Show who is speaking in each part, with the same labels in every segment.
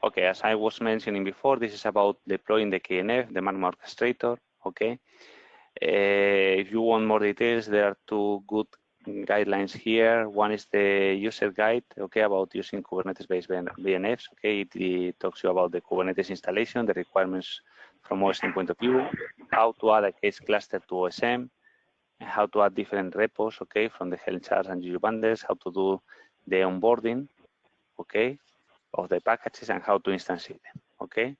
Speaker 1: Okay, as I was mentioning before, this is about deploying the KNF, the Magma Orchestrator. Okay. If you want more details, there are two good guidelines here. One is the user guide, okay, about using Kubernetes-based VNFs. Okay, it talks you about the Kubernetes installation, the requirements from OSM point of view, how to add a case cluster to OSM, how to add different repos, okay, from the Helm charts and GU bundles, how to do the onboarding, okay, of the packages, and how to instantiate them, okay.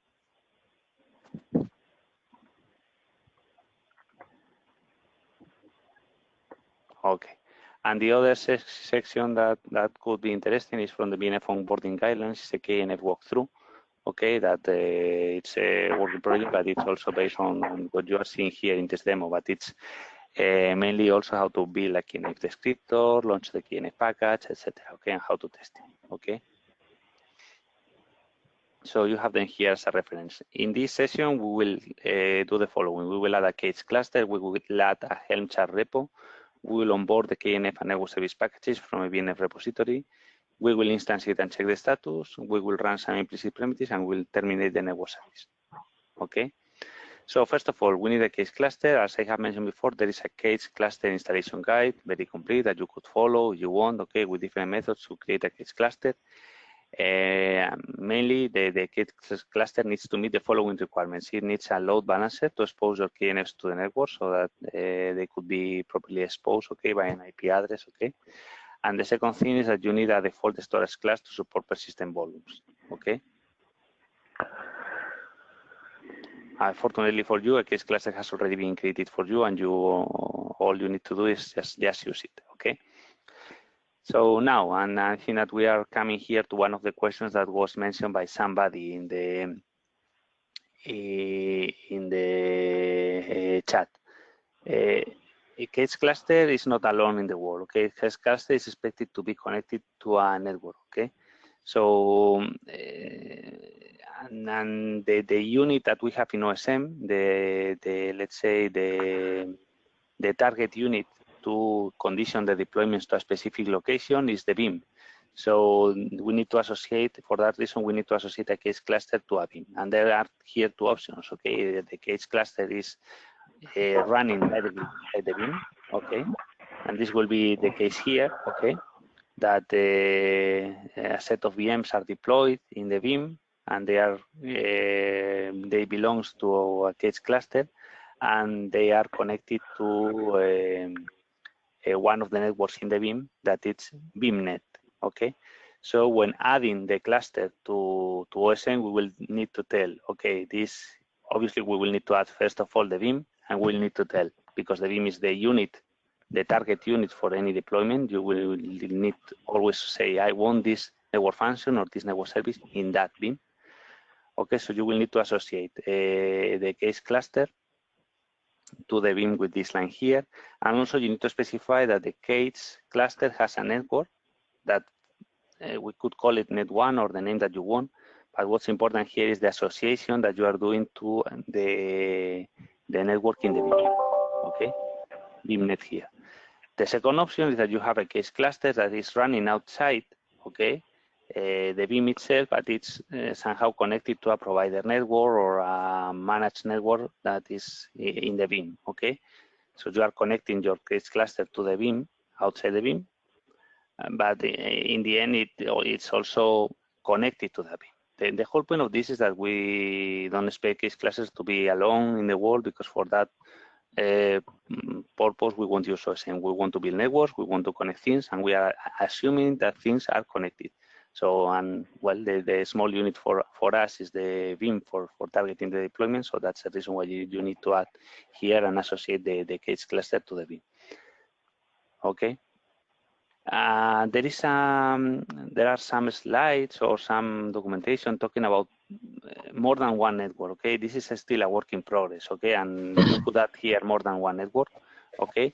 Speaker 1: Okay, and the other section that could be interesting is from the VNF onboarding guidelines, it's a KNF walkthrough. Okay, that it's a working project, but it's also based on what you are seeing here in this demo, but it's mainly also how to build a KNF descriptor, launch the KNF package, etc. Okay, and how to test it. Okay. So you have them here as a reference. In this session, we will do the following. We will add a case cluster, we will add a Helm chart repo, we will onboard the KNF and network service packages from a VNF repository, we will instantiate and check the status, we will run some implicit primitives, and we'll terminate the network service. Okay. So first of all, we need a case cluster. As I have mentioned before, there is a case cluster installation guide, very complete, that you could follow if you want, okay, with different methods to create a case cluster. Mainly, the case cluster needs to meet the following requirements. It needs a load balancer to expose your KNFs to the network so that they could be properly exposed, okay, by an IP address, okay. And the second thing is that you need a default storage class to support persistent volumes, okay. Unfortunately for you, a case cluster has already been created for you, and all you need to do is just use it, okay. So now, and I think that we are coming here to one of the questions that was mentioned by somebody in the chat. A case cluster is not alone in the world, okay? A case cluster is expected to be connected to a network, okay? So, and the unit that we have in OSM, let's say the target unit to condition the deployments to a specific location is the VIM. So we need to associate, for that reason, we need to associate a case cluster to a VIM. And there are here two options, okay? The case cluster is running directly by the VIM, okay? And this will be the case here, okay? That a set of VMs are deployed in the VIM, and they belong to a case cluster, and they are connected to one of the networks in the VIM that it's VIMnet, okay? So when adding the cluster to OSM, we will need to tell, okay, this, obviously we will need to add first of all the VIM, and we'll need to tell, because the VIM is the unit, the target unit for any deployment. You will need to always say, I want this network function or this network service in that VIM. Okay, so you will need to associate the case cluster to the VIM with this line here. And also you need to specify that the case cluster has a network that we could call it net1 or the name that you want. But what's important here is the association that you are doing to the network in the VIM, okay? VIMnet here. The second option is that you have a case cluster that is running outside, okay, the VIM itself, but it's somehow connected to a provider network or a managed network that is in the VIM, okay? So you are connecting your case cluster to the VIM, outside the VIM, but in the end, it's also connected to the VIM. The whole point of this is that we don't expect case clusters to be alone in the world, because for that purpose, we want to use OSM. We want to build networks, we want to connect things, and we are assuming that things are connected. So, and well, the small unit for us is the VIM for targeting the deployment. So that's the reason why you need to add here and associate the case cluster to the VIM. Okay. There are some slides or some documentation talking about more than one network. Okay, this is still a work in progress. Okay, and you could add here more than one network. Okay,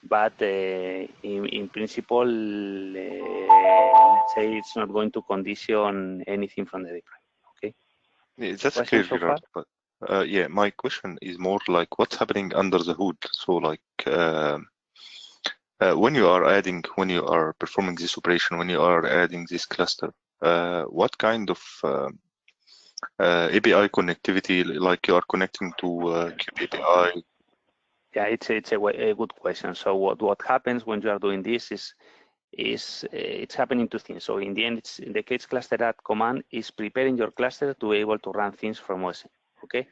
Speaker 1: but in principle, let's say it's not going to condition anything from the deployment. Okay.
Speaker 2: Yeah, that's clear, Gerardo. But yeah, my question is more like what's happening under the hood. So like when you are performing this operation, when you are adding this cluster, what kind of API connectivity, like you are connecting to Kube API?
Speaker 1: Yeah, it's a good question. So what happens when you are doing this is it's happening two things. So in the end, it's the case cluster add command is preparing your cluster to be able to run things from OSM. Okay.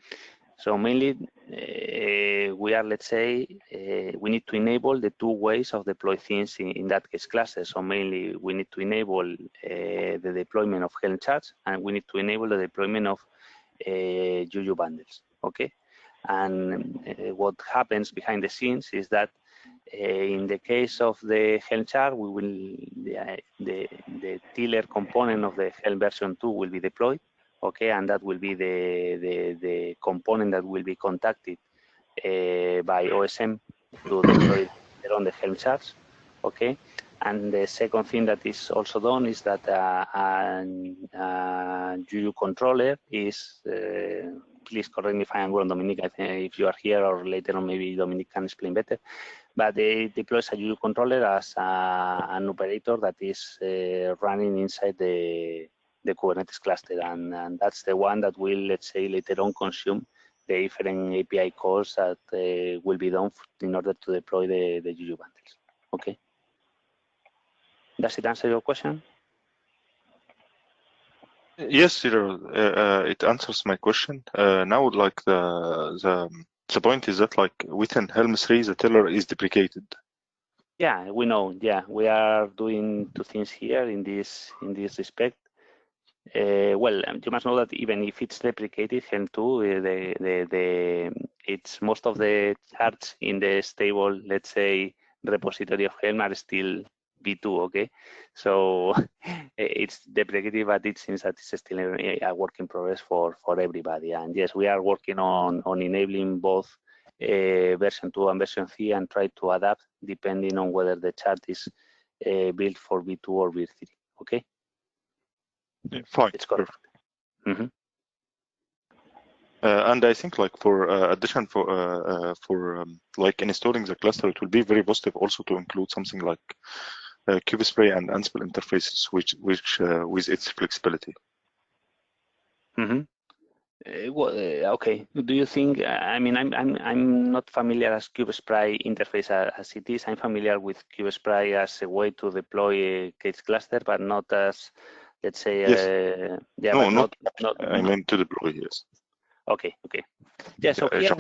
Speaker 1: So mainly we are, let's say, we need to enable the two ways of deploy things in that case cluster. So mainly we need to enable the deployment of Helm charts, and we need to enable the deployment of Juju bundles. Okay. And what happens behind the scenes is that in the case of the Helm chart, we will the tiller component of the Helm version 2 will be deployed. Okay, and that will be the component that will be contacted by OSM to deploy on the Helm charts. Okay, and the second thing that is also done is that Juju controller is. Please correct me if I am wrong, Dominic. I think if you are here, or later on, maybe Dominic can explain better. But it deploys a Juju controller as an operator that is running inside the Kubernetes cluster, and that's the one that will, let's say, later on consume the different API calls that will be done in order to deploy the Juju bundles. Okay. Does it answer your question?
Speaker 2: Yes, Gerardo, it answers my question. Now, like the point is that, like, within Helm 3, the tiller is deprecated.
Speaker 1: Yeah, we know. Yeah, we are doing two things here in this respect. Well, you must know that even if it's deprecated, Helm 2, it's most of the charts in the stable, let's say, repository of Helm are still V2. Okay, so it's deprecated, but it seems that it's still a work in progress for everybody. And yes, we are working on enabling both version 2 and version 3 and try to adapt depending on whether the chart is built for V2 or V3. Okay.
Speaker 2: Yeah, fine.
Speaker 1: It's correct. Mm-hmm.
Speaker 2: And I think, like, for addition for like installing the cluster, it will be very positive also to include something like Kubespray and Ansible interfaces, which with its flexibility.
Speaker 1: Mm-hmm. Okay. Do you think? I mean, I'm not familiar as Kubespray interface as it is. I'm familiar with Kubespray as a way to deploy a case cluster, but not as, let's say,
Speaker 2: yes.
Speaker 1: yeah,
Speaker 2: no,
Speaker 1: but not.
Speaker 2: I meant to deploy. Yes.
Speaker 1: Okay. Okay. Yeah. So here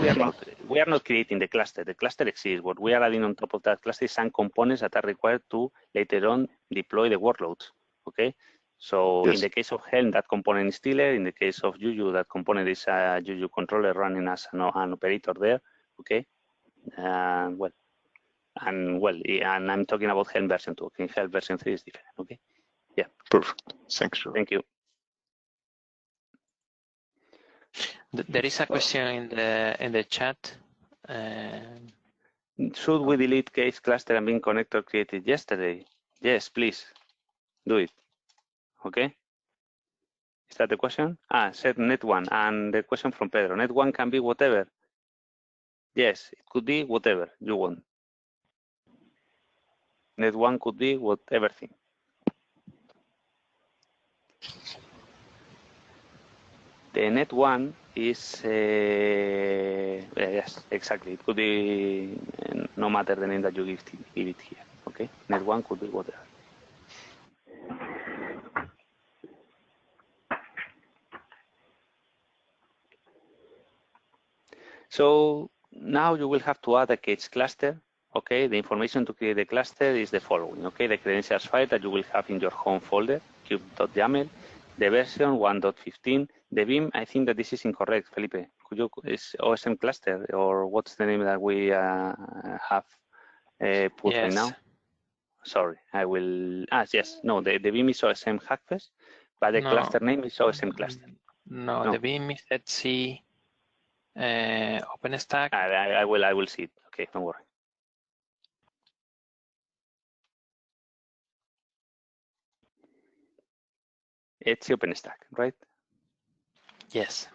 Speaker 1: we are not creating the cluster. The cluster exists. What we are adding on top of that cluster is some components that are required to later on deploy the workloads. Okay. So
Speaker 2: yes.
Speaker 1: in the case of Helm, that component is tiller. In the case of Juju, that component is a Juju controller running as an operator there. Okay. And I'm talking about Helm version 2. Okay. Helm version 3 is different. Okay. Yeah.
Speaker 2: Perfect. Thanks.
Speaker 1: Thank you.
Speaker 3: There is a question in the chat.
Speaker 1: Should we delete case cluster and bin connector created yesterday? Yes, please do it. Okay. Is that the question? Said net one, and the question from Pedro. Net one can be whatever. Yes, it could be whatever you want. Net one could be everything. The net one is yes, exactly. It could be no matter the name that you give it here. Okay, net one could be whatever. So now you will have to add a case cluster. Okay, the information to create the cluster is the following. Okay, the credentials file that you will have in your home folder, cube.yaml, the version 1.15. The Vim, I think that this is incorrect, Felipe. Could you, is OSM cluster, or what's the name that we have put right now? Sorry, I will. Yes, no, the Vim is OSM Hackfest, but the cluster name is OSM cluster.
Speaker 3: No, the Vim is Etsy OpenStack.
Speaker 1: I will see it. Okay, don't worry. Etsy OpenStack, right?
Speaker 3: Yes.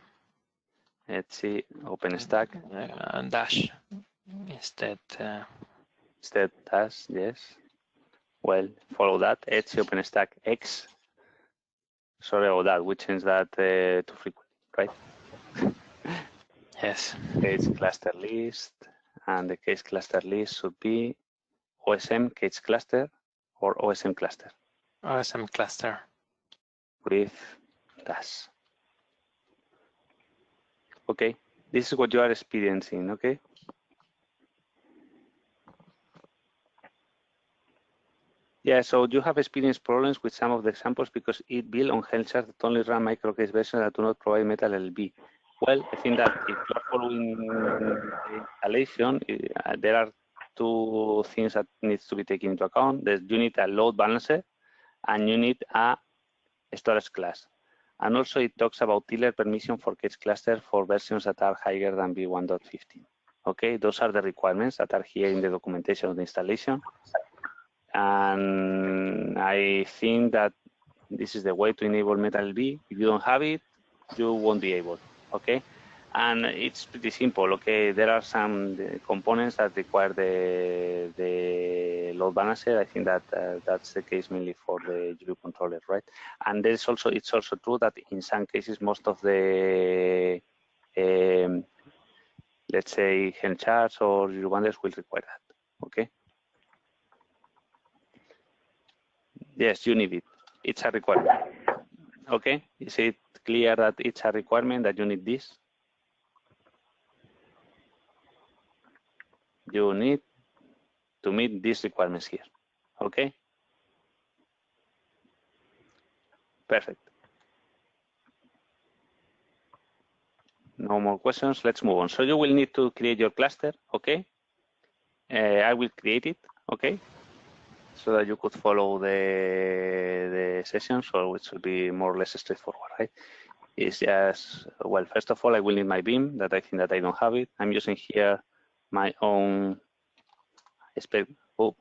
Speaker 1: Etsy OpenStack.
Speaker 3: Dash instead.
Speaker 1: Instead dash, yes. Well, follow that. Etsy OpenStack X. Sorry about that. We changed that too frequently. right?
Speaker 3: Yes.
Speaker 1: Case cluster list, and the case cluster list should be OSM Kids Cluster or OSM Cluster.
Speaker 3: OSM Cluster.
Speaker 1: With dash. Okay, this is what you are experiencing, okay? Yeah, so you have experienced problems with some of the examples because it built on health charts that only run microcase versions that do not provide metal LB. Well, I think that if you are following the installation, there are two things that needs to be taken into account. You need a load balancer and you need a storage class. And also it talks about tiller permission for case cluster for versions that are higher than v1.15. Okay, those are the requirements that are here in the documentation of the installation. And I think that this is the way to enable Metal B. If you don't have it, you won't be able, okay? And it's pretty simple, okay? There are some components that require the load balancer. I think that that's the case mainly for the GPU controller, right? And there's also, it's also true that in some cases, most of the, let's say, Helm charts or GPU bundles will require that, okay? Yes, you need it. It's a requirement. Okay, is it clear that it's a requirement that you need this? You need to meet these requirements here. Okay, perfect. No more questions. Let's move on. So you will need to create your cluster. Okay, I will create it. Okay, so that you could follow the session. So it should be more or less straightforward, right? It's just, well, first of all, I will need my beam that I think that I don't have it. I'm using here my own spec. Oh.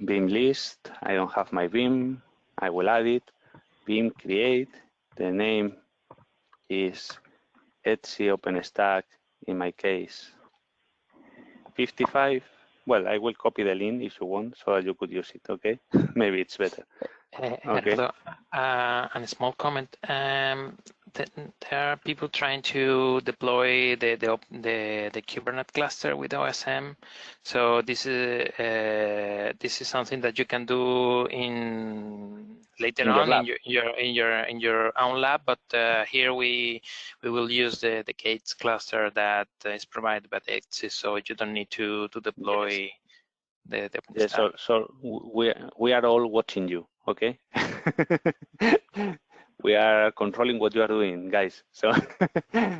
Speaker 1: Beam list. I don't have my beam. I will add it. Beam create. The name is Etsy OpenStack. In my case, 55. Well, I will copy the link if you want, so that you could use it. Okay, maybe it's better. Okay.
Speaker 3: Gerardo, and a small comment. There are people trying to deploy the Kubernetes cluster with OSM. So this is something that you can do later on in your own lab. But here we will use the Gates cluster that is provided by the Etsy, so you don't need to deploy. Yes.
Speaker 1: So we are all watching you, okay? We are controlling what you are doing, guys. So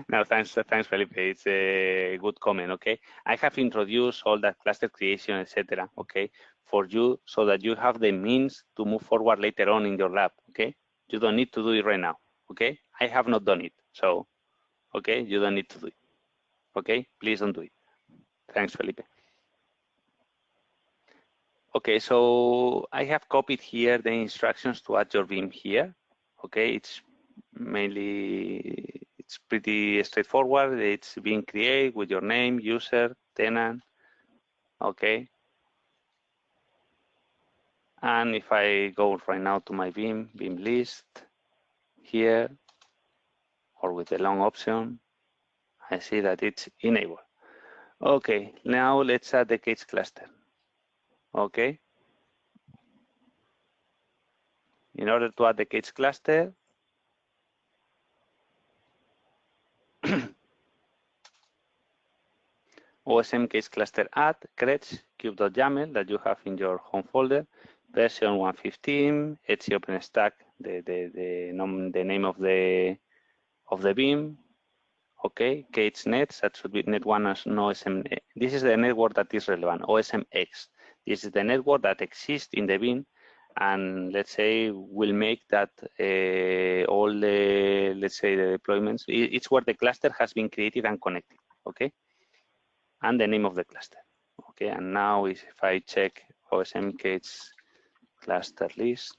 Speaker 1: now, thanks, Felipe. It's a good comment, okay? I have introduced all that cluster creation, etc., okay, for you, so that you have the means to move forward later on in your lab, okay? You don't need to do it right now, okay? I have not done it, so, okay, you don't need to do it, okay? Please don't do it. Thanks, Felipe. Okay, so I have copied here the instructions to add your beam here. Okay, it's pretty straightforward. It's being created with your name, user, tenant. Okay. And if I go right now to my beam list here, or with the long option, I see that it's enabled. Okay, now let's add the case cluster. Okay. In order to add the case cluster, OSM case cluster add creds cube.yaml that you have in your home folder, version 115, Etsy OpenStack, the name of the beam. Okay, case nets, that should be net one as an OSM. This is the network that is relevant, OSMX. This is the network that exists in the beam, and let's say we'll make that all the, let's say, the deployments. It's where the cluster has been created and connected. Okay. And the name of the cluster. Okay, and now if I check OSM Kids cluster list,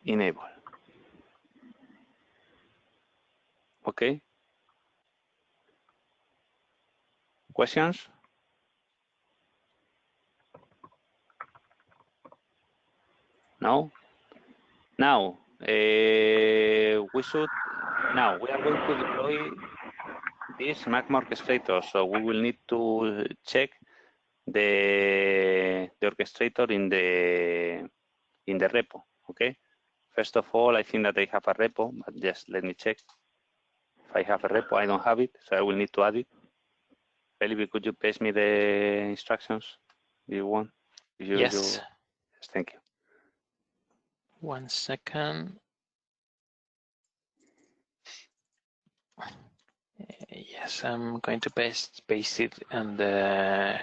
Speaker 1: enable. Okay. Questions? No? Now, we are going to deploy this Magma orchestrator. So we will need to check the orchestrator in the repo. Okay. First of all, I think that I have a repo, but just let me check. If I have a repo, I don't have it, so I will need to add it. Felipe, could you paste me the instructions? Do you want?
Speaker 3: Yes.
Speaker 1: Yes, thank you.
Speaker 3: 1 second. Yes, I'm going to paste it on the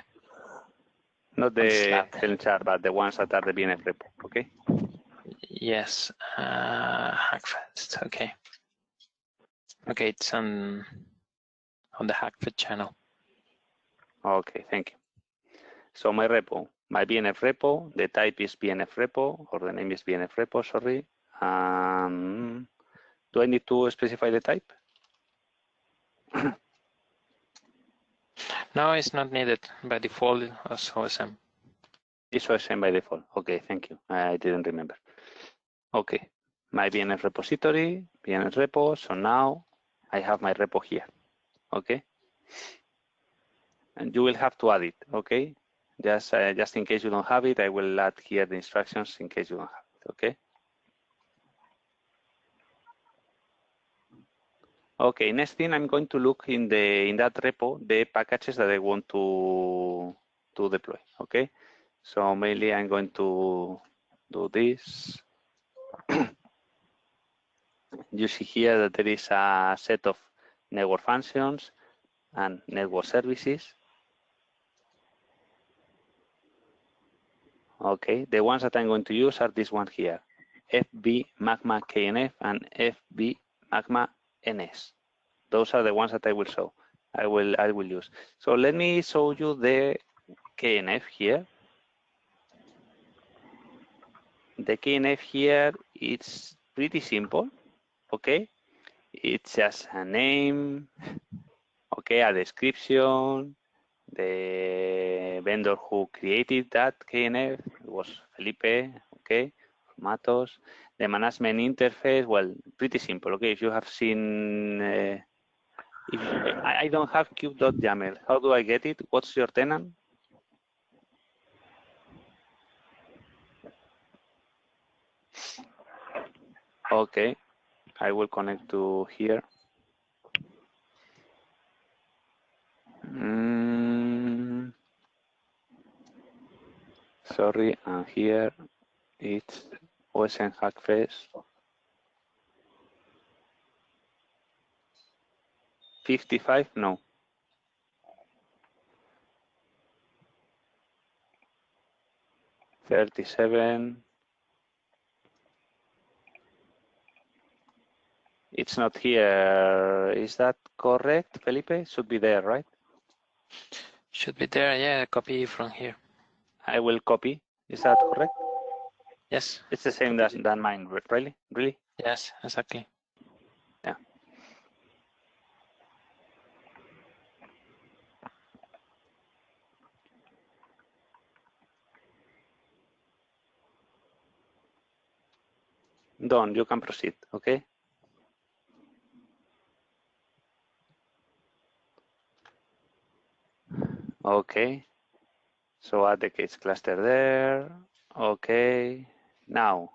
Speaker 1: not the
Speaker 3: Slack.
Speaker 1: Helm chart, but the ones that are the BNF repo. Okay.
Speaker 3: Yes, Hackfest. Okay. Okay, it's on the Hackfest channel.
Speaker 1: Okay, thank you. So my repo, my BNF repo, the type is BNF repo, or the name is BNF repo, sorry. Do I need to specify the type?
Speaker 3: No, it's not needed by default as OSM.
Speaker 1: It's OSM by default. Okay, thank you. I didn't remember. Okay, my BNF repository, BNF repo. So now I have my repo here. Okay. And you will have to add it. Okay. Just in case you don't have it, I will add here the instructions in case you don't have it. Okay. Okay, next thing I'm going to look in that repo the packages that I want to deploy. Okay, so mainly I'm going to do this. You see here that there is a set of network functions and network services. Okay, the ones that I'm going to use are this one here, FB Magma KNF and FB Magma NS. Those are the ones that I will show. I will use. So let me show you the KNF here. The KNF here, it's pretty simple. Okay, it's just a name. Okay, a description. The vendor who created that KNF was Felipe. Okay, Matos. The management interface, well, pretty simple. Okay, if you have seen. If I don't have cube.yaml, how do I get it? What's your tenant? Okay, I will connect to here. Sorry, and here it's OSM Hackfest 55, no. $37. It's not here. Is that correct, Felipe? Should be there, right?
Speaker 3: Should be there, yeah, copy from here.
Speaker 1: I will copy. Is that correct?
Speaker 3: Yes.
Speaker 1: It's the same than mine, really? Really?
Speaker 3: Yes, exactly.
Speaker 1: Yeah. Done, you can proceed, okay? Okay. So add the kids cluster there. Okay. Now,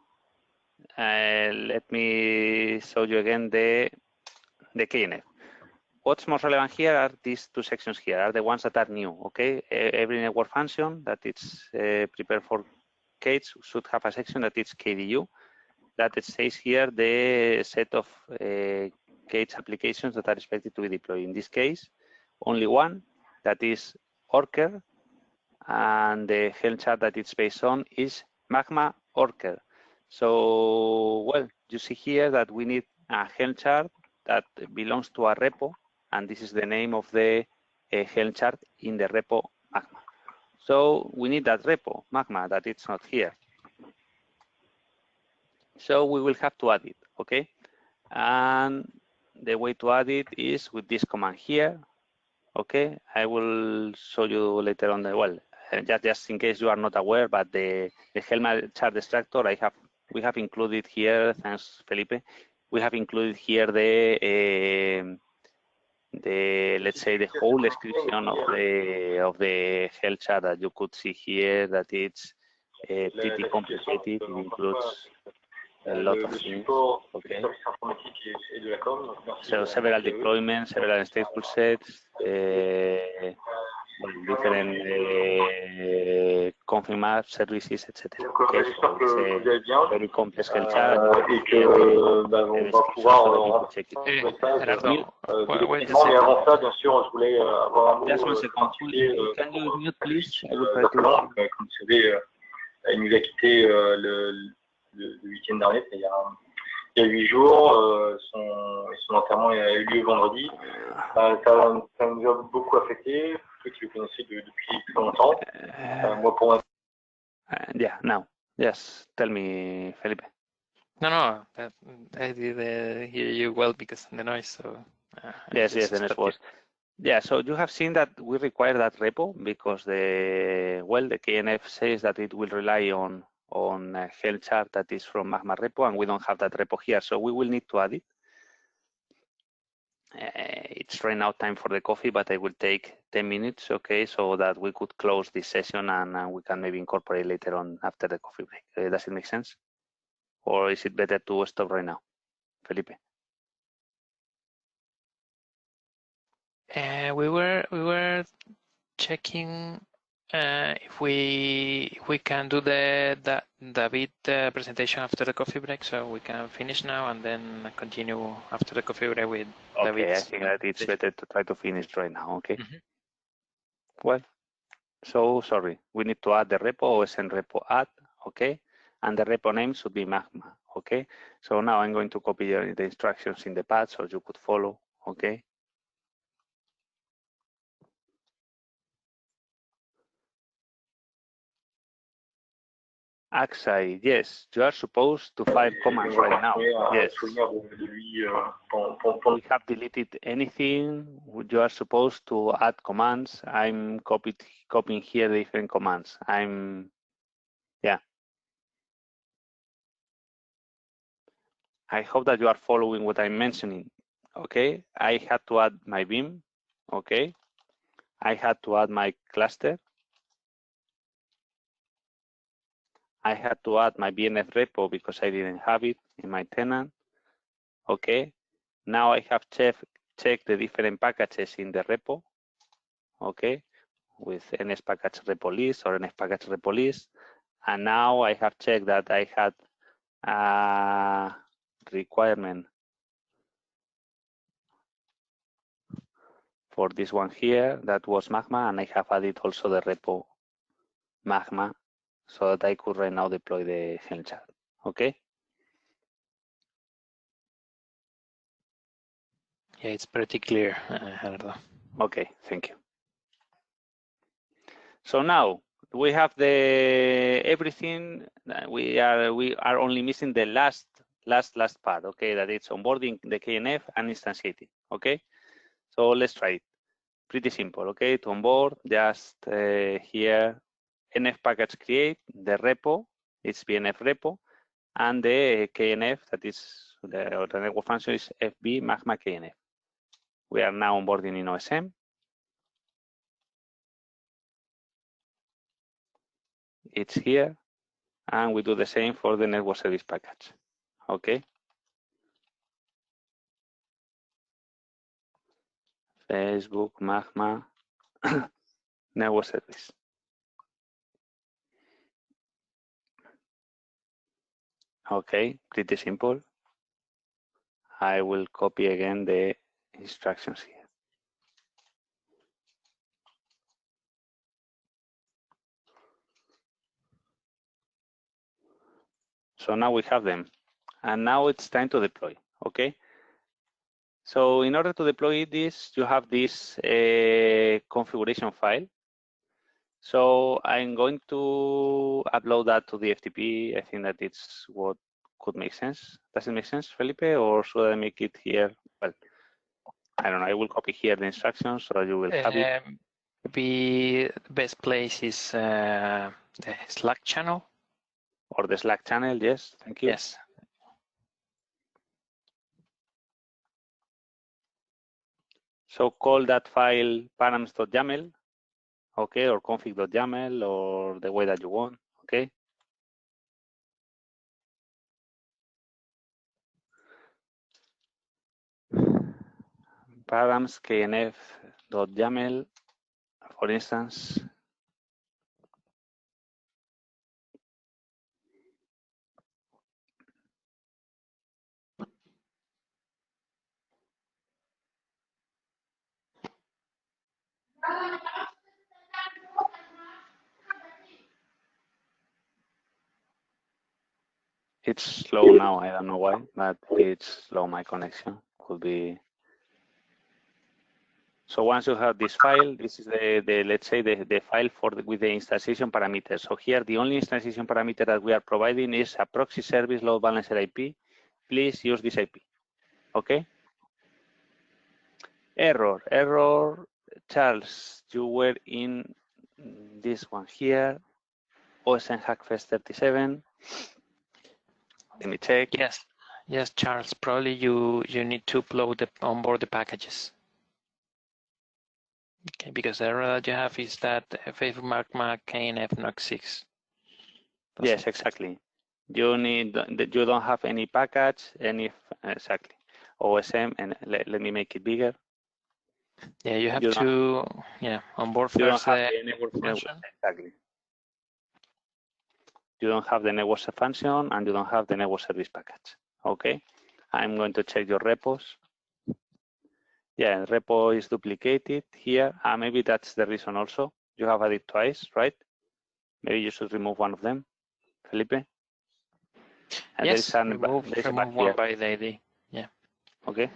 Speaker 1: let me show you again the KNF. What's most relevant here are these two sections here, are the ones that are new, okay? Every network function that it's prepared for K's should have a section that is KDU, that it says here the set of K's applications that are expected to be deployed. In this case, only one, that is Orcher, and the Helm chart that it's based on is Magma Orcher. So, well, you see here that we need a Helm chart that belongs to a repo, and this is the name of the Helm chart in the repo Magma. So we need that repo Magma that it's not here. So we will have to add it, okay? And the way to add it is with this command here. Okay, I will show you later on the, well, just in case you are not aware, but the Helm chart extractor we have included here, thanks Felipe, we have included here the let's say the whole description of the Helm chart that you could see here, that it's pretty complicated. It includes a lot of things. Okay. So several deployments, several stateful sets, different config maps, services, etc. Okay, so it's a very complex Helm chart.
Speaker 4: Gerardo, wait a second.
Speaker 1: Just 1 second. Can you mute, please? I will try to.
Speaker 4: Comme vous savez, il nous a quitté le week-end dernier, il y a 8 jours. Son enterrement a eu lieu vendredi. Ça nous a beaucoup affecté, ceux qui le connaissaient depuis plus longtemps. Moi, pour moi.
Speaker 1: Yeah, now. Yes, tell me, Felipe.
Speaker 3: No, I did hear you well because of the noise. So
Speaker 1: yes, the noise was. Yeah, so you have seen that we require that repo because the KNF says that it will rely on a Helm chart that is from Magma repo, and we don't have that repo here, so we will need to add it. It's right now time for the coffee, but I will take 10 minutes, okay, so that we could close this session and we can maybe incorporate later on after the coffee break. Does it make sense? Or is it better to stop right now, Felipe?
Speaker 3: We were checking if we can do the bit presentation after the coffee break, so we can finish now and then continue after the coffee break with David.
Speaker 1: Okay, I think that it's better to try to finish right now. Okay. Well, so sorry, we need to add the repo, OSM repo add, okay, and the repo name should be Magma, okay. So now I'm going to copy the instructions in the pad so you could follow, okay. Axai, yes, you are supposed to file commands right now. Yes. We have deleted anything. You are supposed to add commands. I'm copying here the different commands. Yeah. I hope that you are following what I'm mentioning. Okay, I had to add my Vim. Okay, I had to add my cluster. I had to add my BNF repo because I didn't have it in my tenant. Okay, now I have checked the different packages in the repo. Okay, with ns package repo list or ns package repo list. And now I have checked that I had a requirement for this one here that was Magma, and I have added also the repo Magma, so that I could right now deploy the Helm chart. Okay.
Speaker 3: Yeah, it's pretty clear, Gerardo.
Speaker 1: Okay, thank you. So now we have the everything. We are only missing the last part. Okay, that it's onboarding the KNF and instantiating. Okay, so let's try it. Pretty simple. Okay, to onboard, just here NF package create the repo. It's BNF repo, and the KNF that is the network function is FB Magma KNF. We are now onboarding in OSM. It's here, and we do the same for the network service package. Okay. Facebook, Magma, network service. Okay, pretty simple. I will copy again the instructions here. So now we have them, and now it's time to deploy. Okay. So in order to deploy this, you have this configuration file. So I'm going to upload that to the FTP. I think that it's what could make sense. Does it make sense, Felipe, or should I make it here? Well, I don't know, I will copy here the instructions so you will have it.
Speaker 3: The best place is the Slack channel.
Speaker 1: Or the Slack channel, yes, thank you.
Speaker 3: Yes.
Speaker 1: So call that file params.yaml, okay, or config.yaml, or the way that you want, okay. Params knf.yaml, for instance. It's slow now, I don't know why, but it's slow, my connection could be. So once you have this file, this is the let's say the file with the instantiation parameters. So here the only instantiation parameter that we are providing is a proxy service load balancer IP. Please use this IP, okay? Error, Charles, you were in this one here, OSM Hackfest 37. Let me check.
Speaker 3: Yes, Charles. Probably you need to upload onboard the packages. Okay, because the error that you have is that Facebook Magma KNF NOC 6.
Speaker 1: Yes, exactly. You don't have any package, exactly. OSM, and let me make it bigger.
Speaker 3: Yeah, you have to onboard first
Speaker 1: the network
Speaker 3: function.
Speaker 1: Exactly. You don't have the network function and you don't have the network service package. Okay, I'm going to check your repos. Yeah, repo is duplicated here. Maybe that's the reason also. You have added twice, right? Maybe you should remove one of them, Felipe.
Speaker 3: Yes, remove one by the ID. Yeah.
Speaker 1: Okay.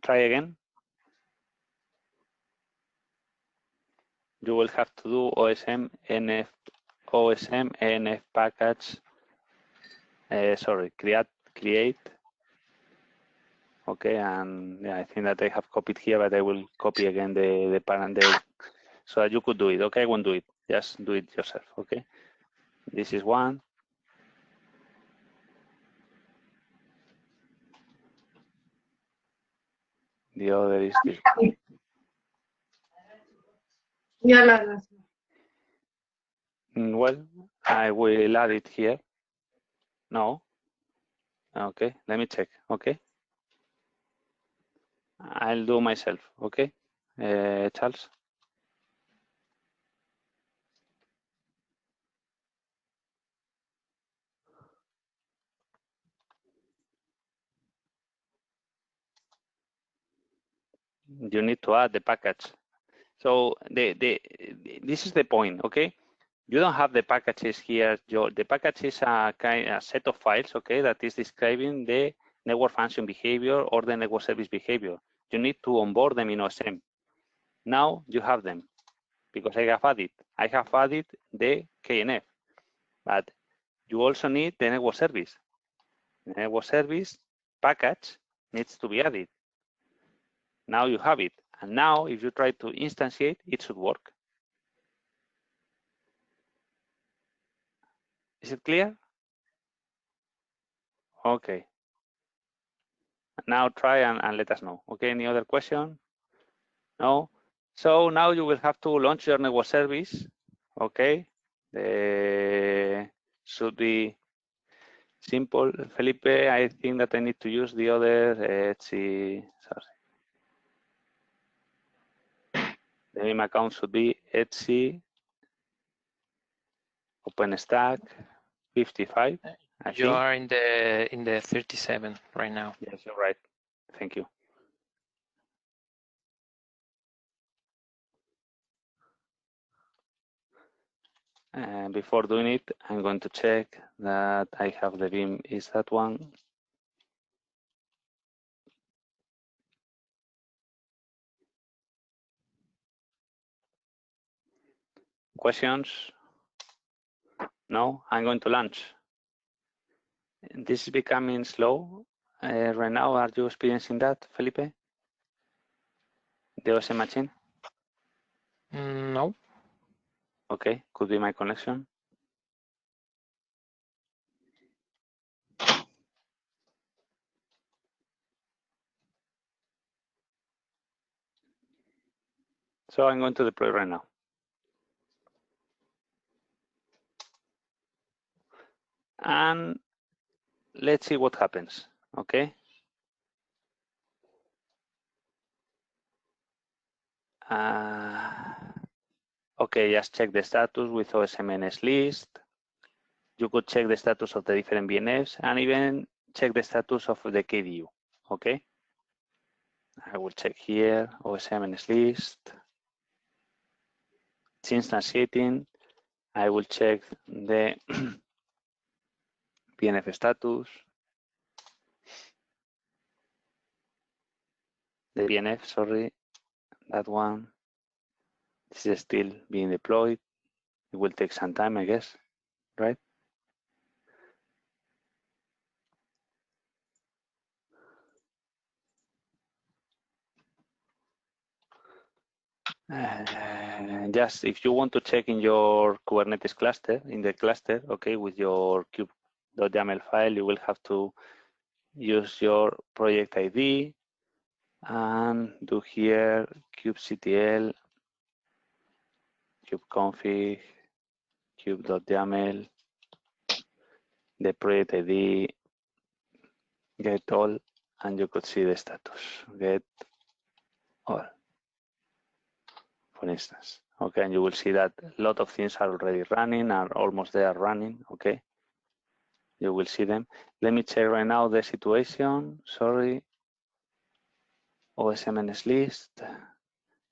Speaker 1: Try again. You will have to do OSM NF package. Sorry, create. Okay, and yeah, I think that I have copied here, but I will copy again the parent so that you could do it. Okay, I won't do it. Just do it yourself. Okay. This is one. The other is this one. Well, I will add it here. No. Okay, let me check. Okay. I'll do myself. Okay, Charles. You need to add the package. So this is the point. Okay. You don't have the packages here. The package is a set of files, okay, that is describing the network function behavior or the network service behavior. You need to onboard them in OSM. Now you have them because I have added the KNF, but you also need the network service. The network service package needs to be added. Now you have it, and now if you try to instantiate, it should work. Is it clear? Okay. Now try and let us know. Okay, any other question? No? So now you will have to launch your network service. Okay. Should be simple. Felipe, I think that I need to use the other, let's see, sorry. The name account should be Etsy OpenStack 55.
Speaker 3: You are in the 37 right now.
Speaker 1: Yes, you're right. Thank you. And before doing it, I'm going to check that I have the Vim. Is that one? Questions? No, I'm going to launch. This is becoming slow right now. Are you experiencing that, Felipe? The OSM machine?
Speaker 3: No.
Speaker 1: Okay, could be my connection. So I'm going to deploy right now. And let's see what happens, okay? Okay, just check the status with OSM list. You could check the status of the different VNFs and even check the status of the KDU, okay? I will check here, OSM list. It's instantiating. I will check the VNF status. The VNF, sorry, that one. This is still being deployed. It will take some time, I guess, right? Just if you want to check in your Kubernetes cluster, in the cluster, okay, with your kube.yaml file, you will have to use your project ID and do here kubectl, kubeconfig, kube.yaml, the project ID, get all, and you could see the status, get all, for instance. Okay, and you will see that a lot of things are already running, are almost there running, okay? You will see them. Let me check right now the situation, sorry. OSM list,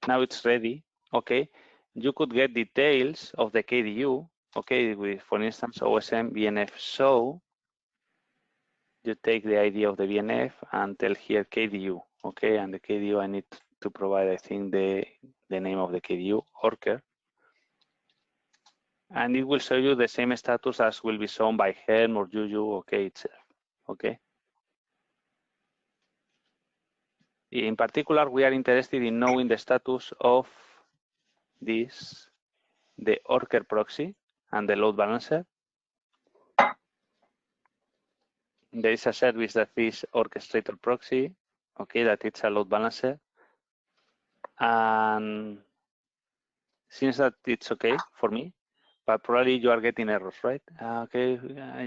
Speaker 1: now it's ready, okay? You could get details of the KDU, okay, with, for instance, OSM VNF show. You take the ID of the VNF and tell here KDU, okay, and the KDU I need to provide, I think, the name of the KDU, Orcher. And it will show you the same status as will be shown by Helm or Juju, okay, itself, okay? In particular, we are interested in knowing the status of this, the Orcher proxy and the load balancer. There is a service that is Orchestrator proxy, okay, that it's a load balancer. And since that it's okay for me, but probably you are getting errors, right? Okay,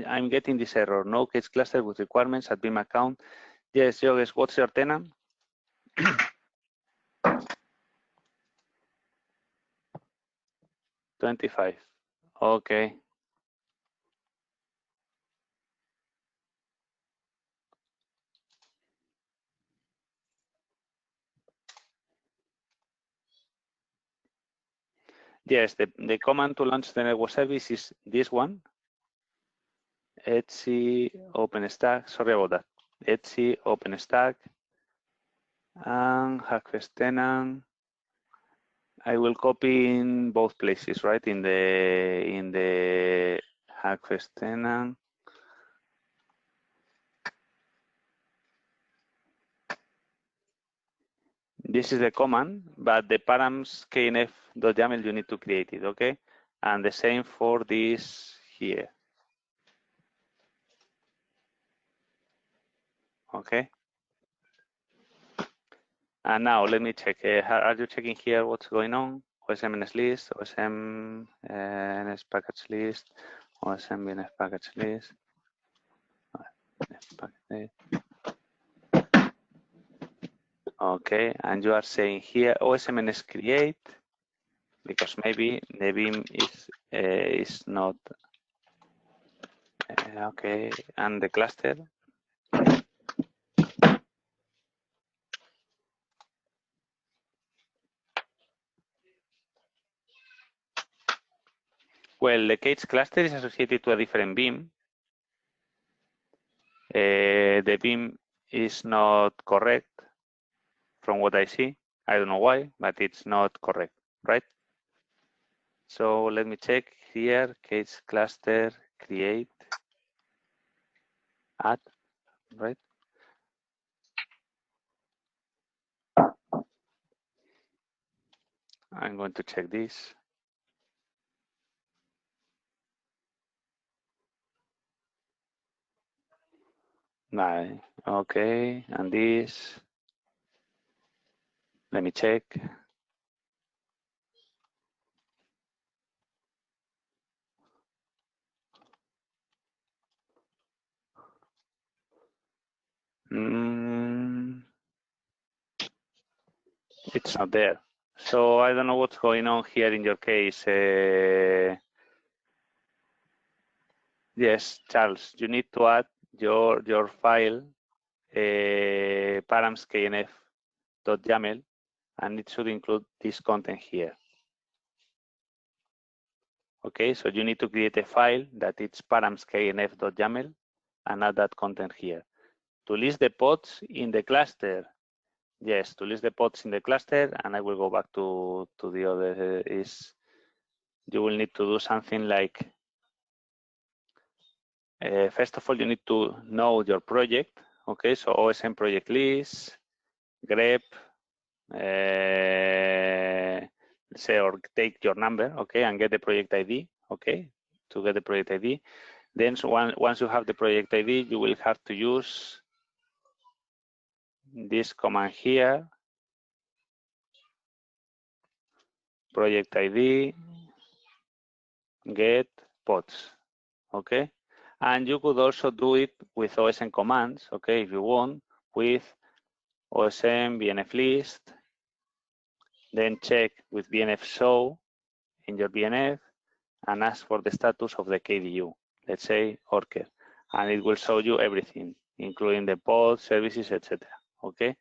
Speaker 1: I'm getting this error. No case cluster with requirements at Beam account. Yes, Yogesh, what's your tenant? 25. Okay. Yes, the command to launch the network service is this one. Etc OpenStack. Sorry about that. Etc OpenStack and Hackfest tenant. I will copy in both places, right? In the Hackfest tenant. This is the command, but the params knf.yaml you need to create it, okay? And the same for this here. Okay. And now let me check. Are you checking here what's going on? OSM NS list, OSM NS package list, OSM VNF package list. Okay, and you are saying here OSM NS create because maybe the Beam is not okay, and the cluster. Well, the cage cluster is associated to a different Beam. The Beam is not correct from what I see. I don't know why, but it's not correct, right? So let me check here, cage cluster create. add, right? I'm going to check this. Right. Okay, and this. Let me check. It's not there. So I don't know what's going on here in your case. Yes, Charles, you need to add your file params knf.yaml, and it should include this content here. Okay, so you need to create a file that it's params knf.yaml and add that content here. To list the pods in the cluster, yes, to list the pods in the cluster, and I will go back to the other, is you will need to do something like, first of all, you need to know your project. Okay, so OSM project list, grep, say, or take your number, okay, and get the project ID, okay, to get the project ID. Then once you have the project ID, you will have to use this command here, project ID, get pods, okay? And you could also do it with OSM commands, okay, if you want, with OSM BNF list, then check with BNF show in your BNF and ask for the status of the KDU, let's say Orcher, and it will show you everything, including the pods, services, etc. Okay.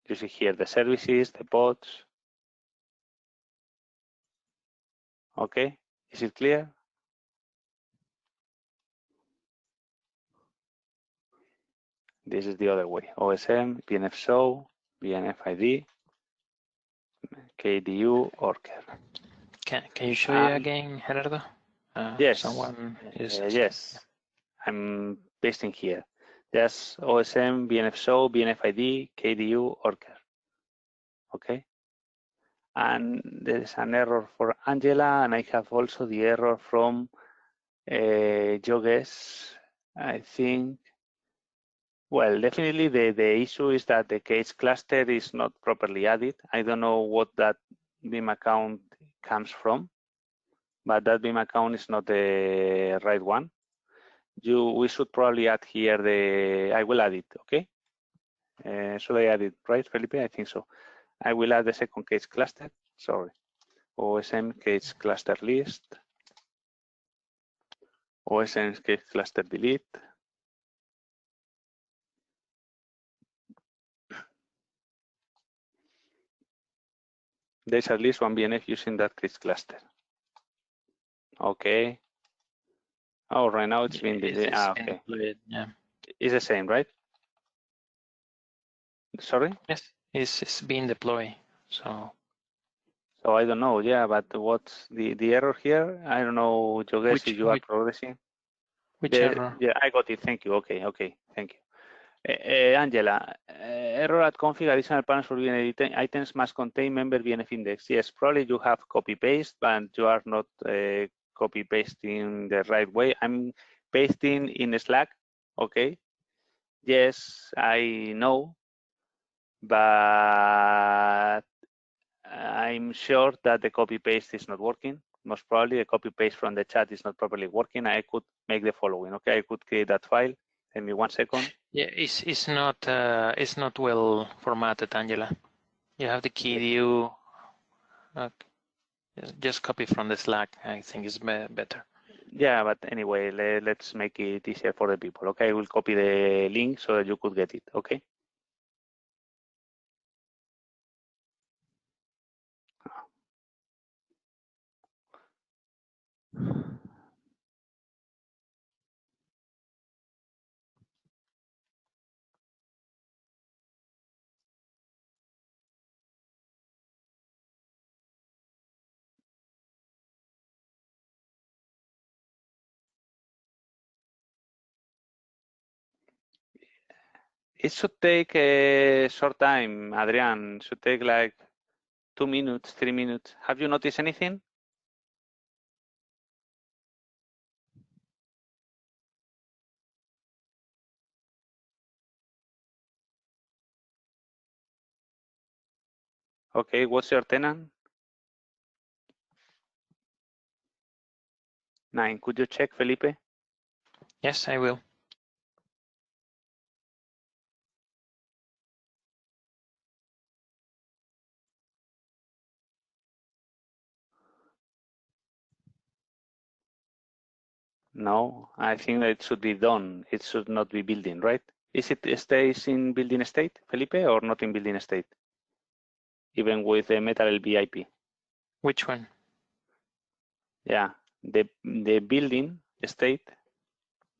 Speaker 1: You see here the services, the pods. Okay, is it clear? This is the other way. OSM, BNF show, BNF ID, KDU, Orcher.
Speaker 3: Can you show you again, Gerardo?
Speaker 1: Yes.
Speaker 3: Someone is
Speaker 1: yes. I'm pasting here. Just OSM, BNF show, BNF ID, KDU, Orcher. Okay. And there is an error for Angela, and I have also the error from Joges. I think, well, definitely the issue is that the case cluster is not properly added. I don't know what that BIM account comes from, but that BIM account is not the right one. We should probably add here I will add it, okay? Should I add it, right, Felipe? I think so. I will add the second case cluster, sorry. OSM case cluster list, OSM case cluster delete. There's at least one BNF using that case cluster. Okay. Oh, right now it's been okay.
Speaker 3: Yeah.
Speaker 1: It's the same, right? Sorry?
Speaker 3: Yes, it's being deployed. So
Speaker 1: I don't know, yeah, but what's the error here? I don't know, Joges, if you are progressing.
Speaker 3: Which error?
Speaker 1: Yeah, I got it. Thank you. Okay, thank you. Angela, error at config additional panels for BNF items must contain member BNF index. Yes, probably you have copy paste, but you are not copy pasting the right way. I'm pasting in Slack. Okay. Yes, I know, but I'm sure that the copy paste is not working. Most probably the copy paste from the chat is not properly working. I could make the following. Okay, I could create that file. Give me 1 second.
Speaker 3: Yeah, it's not well formatted, Angela. You have the key view. Just copy from the Slack. I think it's better.
Speaker 1: Yeah, but anyway, let's make it easier for the people. Okay, I will copy the link so that you could get it. Okay. It should take a short time, Adrian. It should take like 2 minutes, 3 minutes. Have you noticed anything? Okay, what's your tenant? 9. Could you check, Felipe?
Speaker 3: Yes, I will.
Speaker 1: No, I think that it should be done. It should not be building, right? Is it stays in building state, Felipe, or not in building state? Even with the metal VIP.
Speaker 3: Which one?
Speaker 1: Yeah, the building state,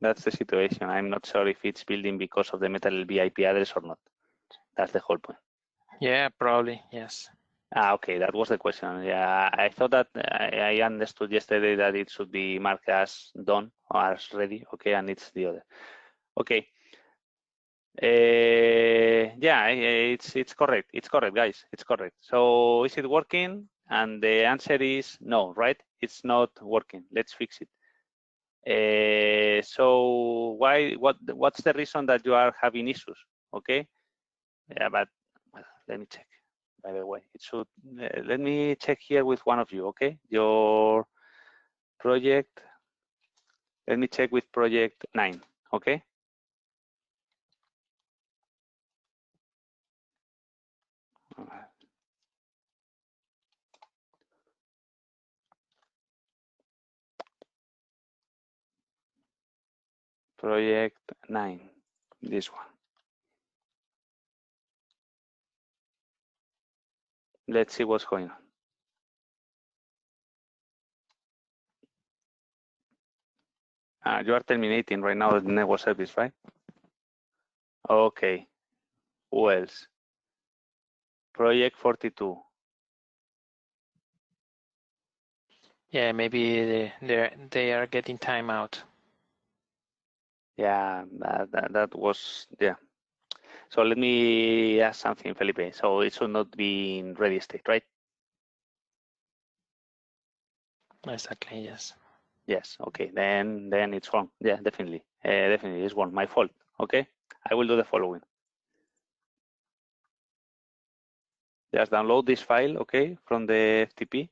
Speaker 1: that's the situation. I'm not sure if it's building because of the metal VIP address or not. That's the whole point.
Speaker 3: Yeah, probably, yes.
Speaker 1: Okay, that was the question. Yeah, I thought that I understood yesterday that it should be marked as done or as ready. Okay, and it's the other. Okay. Yeah, it's correct. It's correct, guys. It's correct. So is it working? And the answer is no, right? It's not working. Let's fix it. So what's the reason that you are having issues? Okay. Yeah, but well, let me check. By the way, it should. Let me check here with one of you. Okay, your project. Let me check with project 9. Okay. Project 9, this one. Let's see what's going on. You are terminating right now the network service, right? Okay. Who else? Project 42.
Speaker 3: Yeah, maybe they are getting timeout.
Speaker 1: Yeah, that was, yeah. So let me ask something, Felipe. So it should not be in ready state, right?
Speaker 3: Exactly, yes.
Speaker 1: Yes, okay, then it's wrong. Yeah, definitely. Definitely it's wrong. My fault. Okay. I will do the following. Just download this file, okay, from the FTP.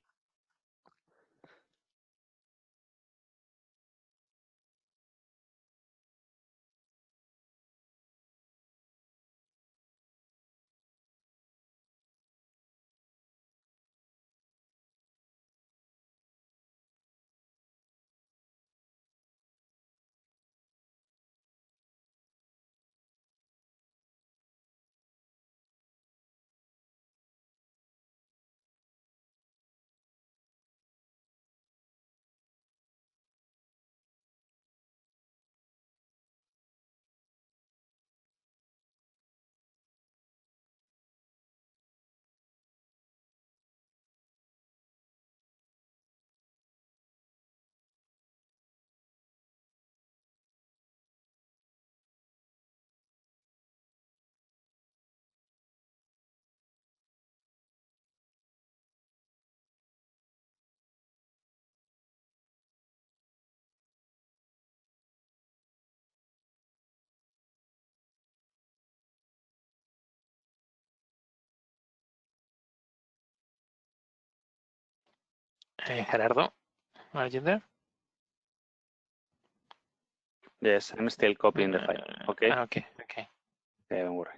Speaker 3: Gerardo, are you there?
Speaker 1: Yes, I'm still copying the file. Okay.
Speaker 3: Okay.
Speaker 1: Okay, don't worry.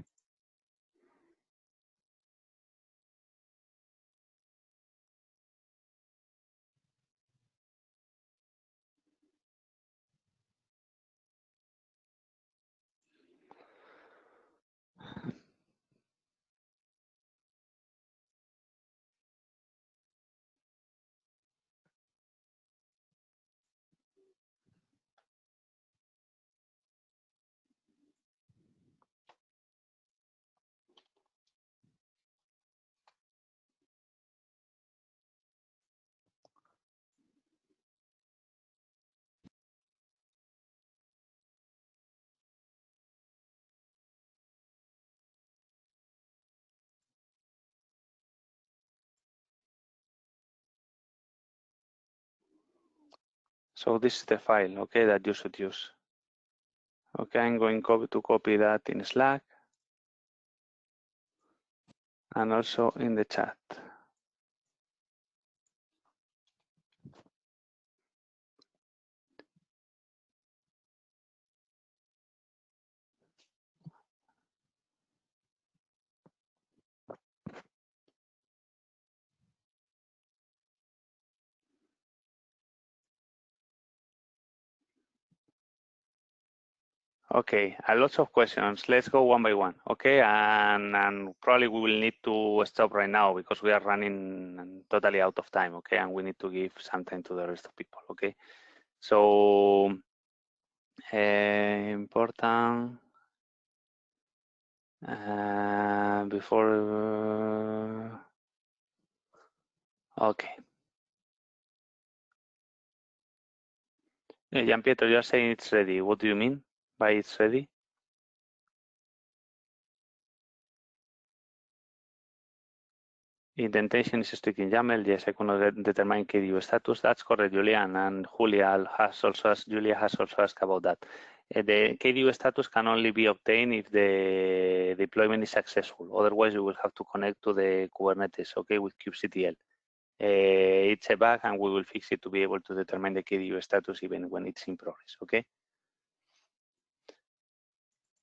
Speaker 1: So this is the file, okay, that you should use. Okay, I'm going to copy that in Slack and also in the chat. Okay, a lot of questions. Let's go one by one, okay? And probably we will need to stop right now because we are running totally out of time, okay? And we need to give some time to the rest of people, okay? So, important before, okay. Gian Pietro, you are saying it's ready. What do you mean by it's ready? Indentation is strict in YAML. Yes, I cannot determine KDU status. That's correct, Julian. And Julia has also asked about that. The KDU status can only be obtained if the deployment is successful. Otherwise, you will have to connect to the Kubernetes, okay, with kubectl. It's a bug, and we will fix it to be able to determine the KDU status even when it's in progress, okay?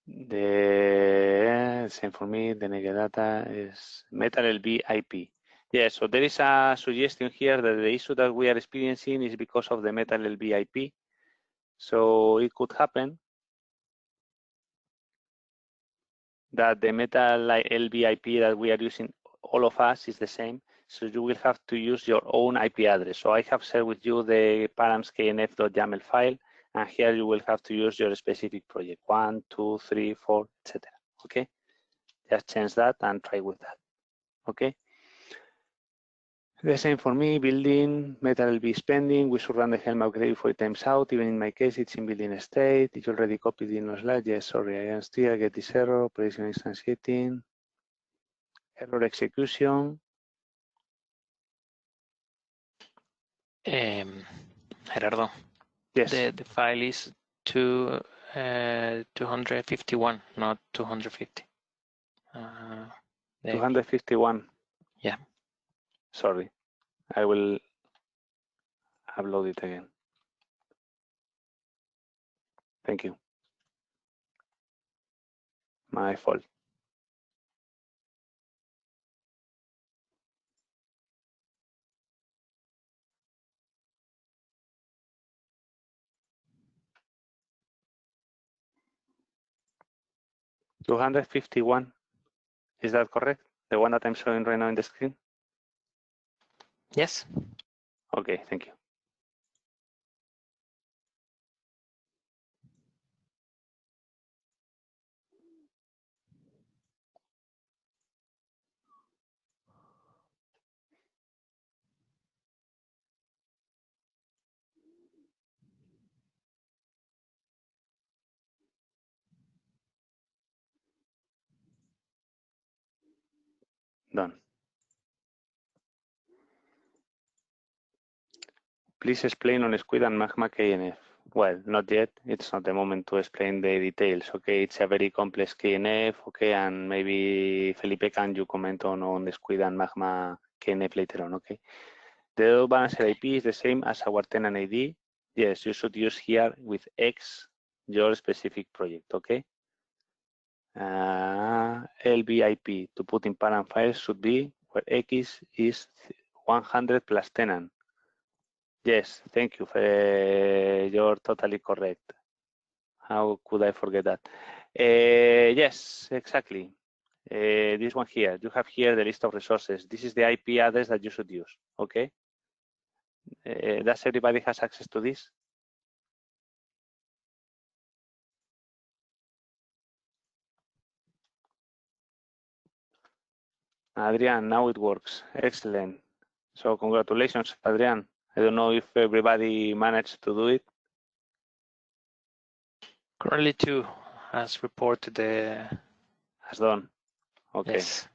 Speaker 1: The same for me, the naked data is Metal LB IP. Yeah, so there is a suggestion here that the issue that we are experiencing is because of the Metal LB IP. So it could happen that the Metal LB IP that we are using, all of us, is the same. So you will have to use your own IP address. So I have shared with you the params knf.yaml file, and here you will have to use your specific project, 1, 2, 3, 4, etc. Okay, just change that and try with that. Okay. The same for me, building, Metal LB spending, we should run the Helm upgrade before it times out. Even in my case, it's in building state. Did you already copied in the slide? Yes, sorry, I am still, get this error, prediction instantiating, error execution.
Speaker 3: Gerardo,
Speaker 1: Yes.
Speaker 3: the file is 251, not 250.
Speaker 1: 251.
Speaker 3: Yeah.
Speaker 1: Sorry, I will upload it again. Thank you. My fault. $251. Is that correct? The one that I'm showing right now in the screen?
Speaker 3: Yes.
Speaker 1: Okay, thank you. Done. Please explain on Squid and Magma KNF. Well, not yet. It's not the moment to explain the details. Okay, it's a very complex KNF. Okay, and maybe Felipe, can you comment on the Squid and Magma KNF later on? Okay. The load balancer IP is the same as our tenant ID. Yes, you should use here with X your specific project. Okay. LBIP to put in param files should be where X is 100 plus tenant. Yes, thank you. You're totally correct. How could I forget that? Yes, exactly. This one here, you have here the list of resources. This is the IP address that you should use, okay? Does everybody has access to this? Adrian, now it works. Excellent. So congratulations, Adrian. I don't know if everybody managed to do it.
Speaker 3: Currently 2 has reported the...
Speaker 1: Has done. Okay.
Speaker 3: Yes.